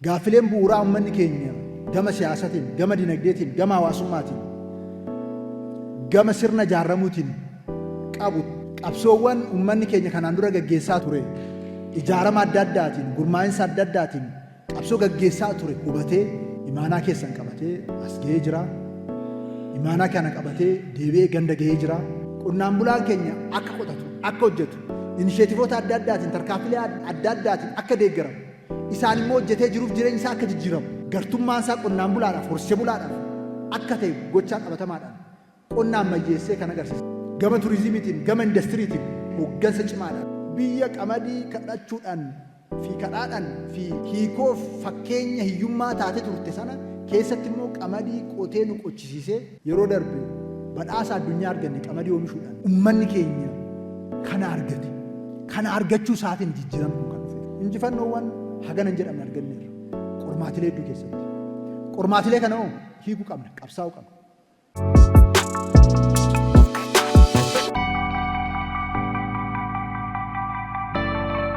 Gaaffileen bu'uuraa uummanni keenya gama siyaasatiin, gama dinagdeetiin, gama hawaasummaatiin, gama sirna ijaaramuutiin qabu qabsoowwan uummanni keenya kanaan dura gaggeessaa ture ijaarama adda addaatiin, gurmaa'insa adda addaatiin qabsoo gaggeessaa ture hubatee imaanaa keessan qabatee as ga'ee jira. Imaanaa kana qabatee deebi'ee ganda ga'ee jira. Qonnaan bulaan keenya akka qotatu, akka hojjetu, inisheetivoota adda addaatiin, tarkaanfilee adda addaatiin akka deeggaramu, isaan immoo hojjetee jiruuf jireenya isaa akka jijjiiramu, gartummaan isaa qonnaan bulaadhaaf, horsiisee bulaadhaaf akka ta'e gochaa qabatamaadhaan qonnaan ammayyeessee kan agarsiisa. Gama turizimiitiin, gama indastiriitiin hooggansa cimaadhaan biyya qamadii kadhachuudhaan fi kadhaadhaan fi hiikoof fakkeenya hiyyummaa taatee turte sana keessatti immoo qamadii qotee nu qochisiisee yeroo darbe badhaasa addunyaa arganne qamadii oomishuudhaan uummanni keenya kana argate. Kana argachuu isaatiin jijjiiramuu kan dhufe. Injifannoowwan hagana hin jedhamne arganneerra. Qormaatilee hedduu keessatti. Qormaatilee kana hiikuu qabna, qabsaa'uu qabna.